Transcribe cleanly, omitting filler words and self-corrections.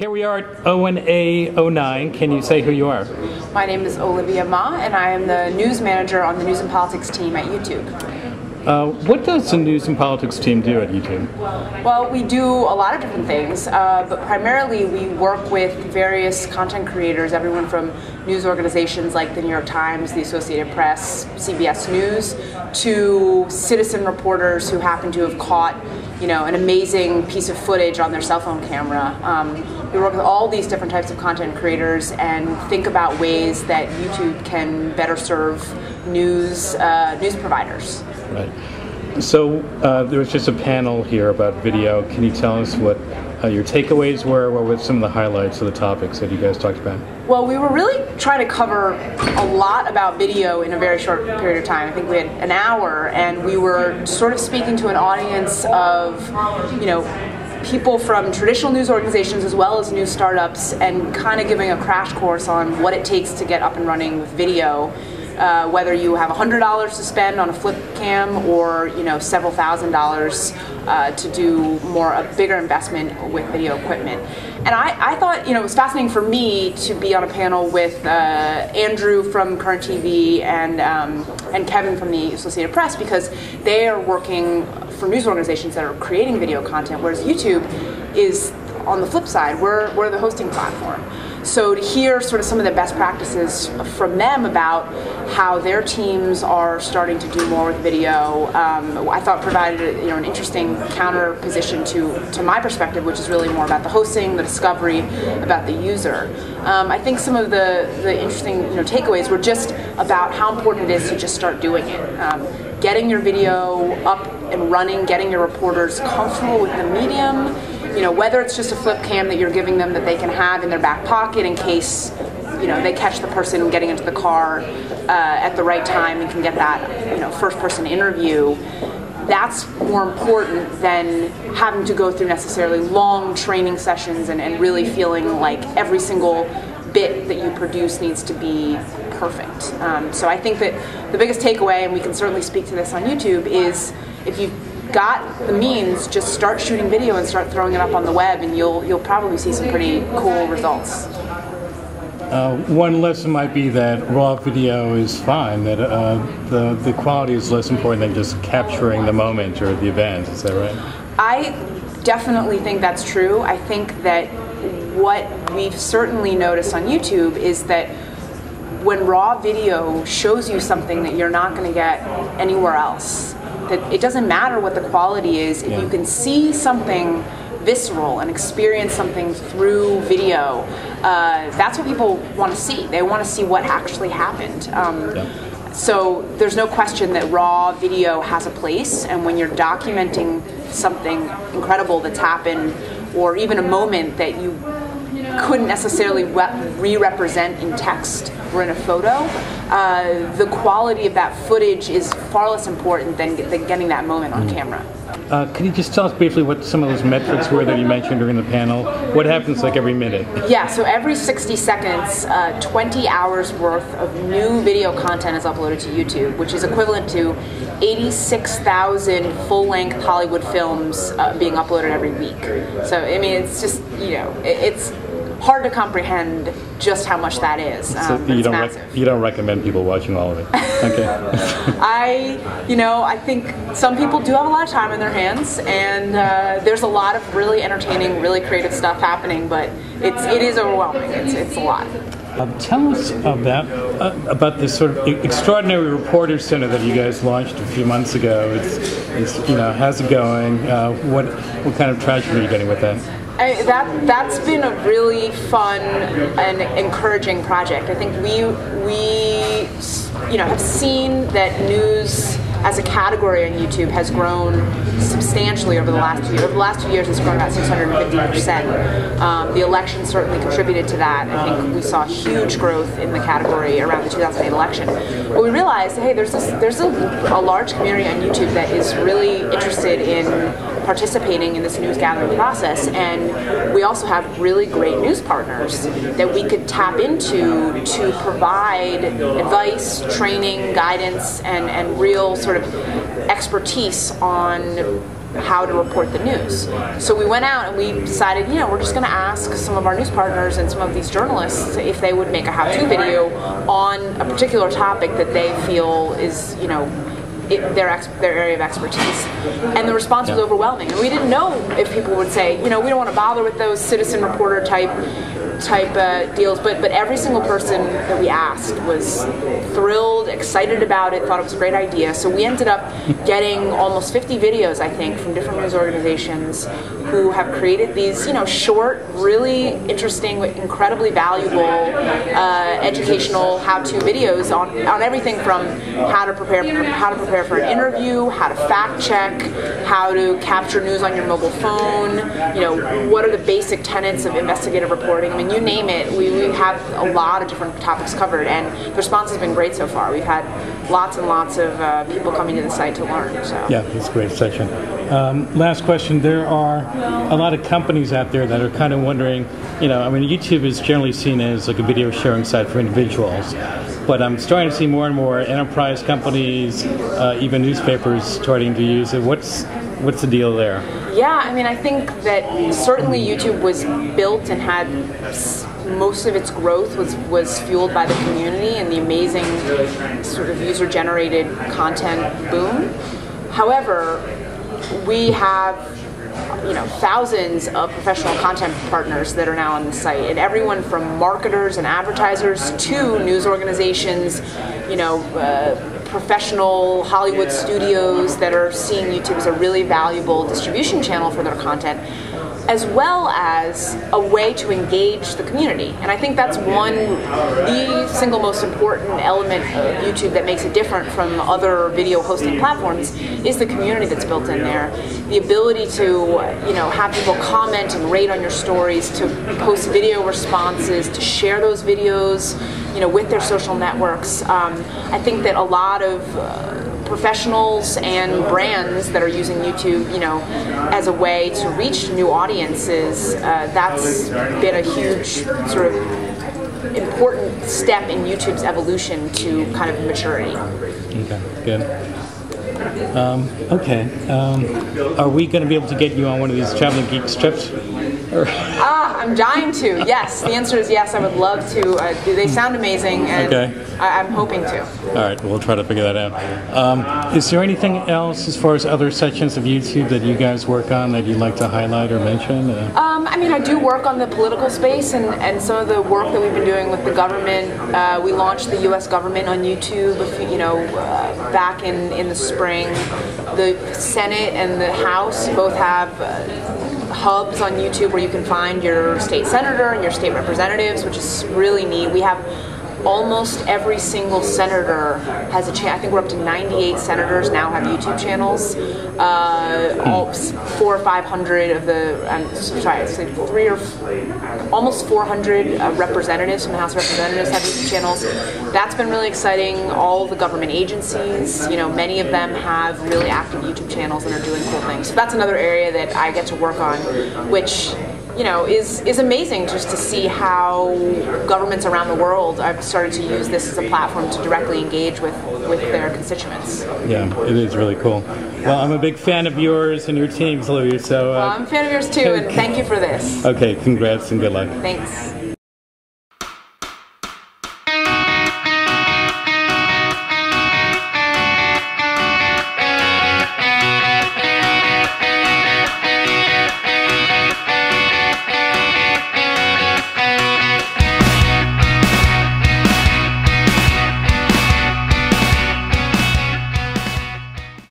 Here we are at O&A09. Can you say who you are? My name is Olivia Ma, and I am the news manager on the News and Politics team at YouTube. What does the News and Politics team do at YouTube? Well, we do a lot of different things, but primarily we work with various content creators, everyone from news organizations like the New York Times, the Associated Press, CBS News, to citizen reporters who happen to have caught, an amazing piece of footage on their cell phone camera. We work with all these different types of content creators and think about ways that YouTube can better serve news providers. Right. So there was just a panel here about video. Can you tell us what your takeaways were? What were some of the highlights of the topics that you guys talked about? Well, we were really trying to cover a lot about video in a very short period of time. I think we had an hour, and we were sort of speaking to an audience of, people from traditional news organizations as well as new startups, and kind of giving a crash course on what it takes to get up and running with video. Whether you have $100 to spend on a flip cam or several $1,000s to do a bigger investment with video equipment. And I thought it was fascinating for me to be on a panel with Andrew from Current TV and Kevin from the Associated Press, because they are working for news organizations that are creating video content, whereas YouTube is on the flip side. We're the hosting platform. So to hear sort of some of the best practices from them about how their teams are starting to do more with video, I thought provided an interesting counter position to my perspective, which is really more about the hosting, the discovery, about the user. I think some of the interesting takeaways were just about how important it is to just start doing it. Getting your video up and running, getting your reporters comfortable with the medium. Whether it's just a flip cam that you're giving them that they can have in their back pocket in case, they catch the person getting into the car at the right time and can get that, first-person interview. That's more important than having to go through necessarily long training sessions and really feeling like every single bit that you produce needs to be perfect. So I think that the biggest takeaway, and we can certainly speak to this on YouTube, is if you've got the means, just start shooting video and start throwing it up on the web, and you'll probably see some pretty cool results. One lesson might be that raw video is fine, that the quality is less important than just capturing the moment or the event. Is that right? I definitely think that's true. I think that what we've certainly noticed on YouTube is that when raw video shows you something that you're not going to get anywhere else, that it doesn't matter what the quality is, if you can see something visceral and experience something through video, that's what people want to see. They want to see what actually happened. So there's no question that raw video has a place, and when you're documenting something incredible that's happened, or even a moment that you couldn't necessarily re-represent in text or in a photo, the quality of that footage is far less important than getting that moment on camera. Could you just tell us briefly what some of those metrics were that you mentioned during the panel? What happens like every minute? Yeah, so every 60 seconds, 20 hours worth of new video content is uploaded to YouTube, which is equivalent to 86,000 full-length Hollywood films being uploaded every week. So, I mean, it's just, it's hard to comprehend just how much that is. So you don't recommend people watching all of it? Okay. I think some people do have a lot of time in their hands, and there's a lot of really entertaining, really creative stuff happening, but it is overwhelming. It's a lot. Tell us about this sort of extraordinary reporter center that you guys launched a few months ago. How's it going? What kind of traction are you getting with that? That's been a really fun and encouraging project. I think we have seen that news as a category on YouTube has grown substantially over the last 2 years. Over the last 2 years, it's grown about 650%. The election certainly contributed to that. I think we saw huge growth in the category around the 2008 election. But we realized, hey, there's a large community on YouTube that is really interested in participating in this news gathering process, and we also have really great news partners that we could tap into to provide advice, training, guidance, and real sort of expertise on how to report the news. So we went out and we decided, we're just going to ask some of our news partners and some of these journalists if they would make a how-to video on a particular topic that they feel is, their area of expertise. And the response was overwhelming. And we didn't know if people would say, we don't want to bother with those citizen reporter type deals, but every single person that we asked was thrilled, excited about it, thought it was a great idea. So we ended up getting almost 50 videos, I think, from different news organizations who have created these, short, really interesting, incredibly valuable, educational how-to videos on everything from how to prepare for an interview, how to fact check, how to capture news on your mobile phone, what are the basic tenets of investigative reporting. I mean, you name it, we have a lot of different topics covered, and the response has been great so far. We've had lots and lots of people coming to the site to learn. So. Yeah, it's a great session. Last question. There are a lot of companies out there that are kind of wondering, YouTube is generally seen as like a video sharing site for individuals, but I'm starting to see more and more enterprise companies, even newspapers starting to use it. What's the deal there? Yeah, I think that certainly YouTube was built and had most of its growth was fueled by the community and the amazing sort of user-generated content boom. However, we have thousands of professional content partners that are now on the site, and everyone from marketers and advertisers to news organizations, professional Hollywood studios that are seeing YouTube as a really valuable distribution channel for their content, as well as a way to engage the community. And I think that's the single most important element of YouTube that makes it different from other video hosting platforms is the community that's built in there. The ability to, have people comment and rate on your stories, to post video responses, to share those videos, with their social networks. I think that a lot of professionals and brands that are using YouTube, as a way to reach new audiences, that's been a huge sort of important step in YouTube's evolution to kind of maturity. Okay, good. Are we going to be able to get you on one of these Traveling Geeks trips? I'm dying to. Yes, the answer is yes. I would love to. They sound amazing, and I'm hoping to. All right, we'll try to figure that out. Is there anything else as far as other sections of YouTube that you guys work on that you'd like to highlight or mention? I do work on the political space and some of the work that we've been doing with the government. We launched the U.S. government on YouTube, back in the spring. The Senate and the House both have hubs on YouTube where you can find your state senator and your state representatives, which is really neat. We have almost every single senator has a channel. I think we're up to 98 senators now have YouTube channels. 400 or 500 of almost 400 representatives from the House of Representatives have YouTube channels. That's been really exciting. All the government agencies, many of them have really active YouTube channels and are doing cool things. So that's another area that I get to work on, which is amazing just to see how governments around the world have started to use this as a platform to directly engage with their constituents. Yeah, it is really cool. Well, I'm a big fan of yours and your teams, Olivia. So I'm a fan of yours too, and thank you for this. Okay, congrats and good luck. Thanks.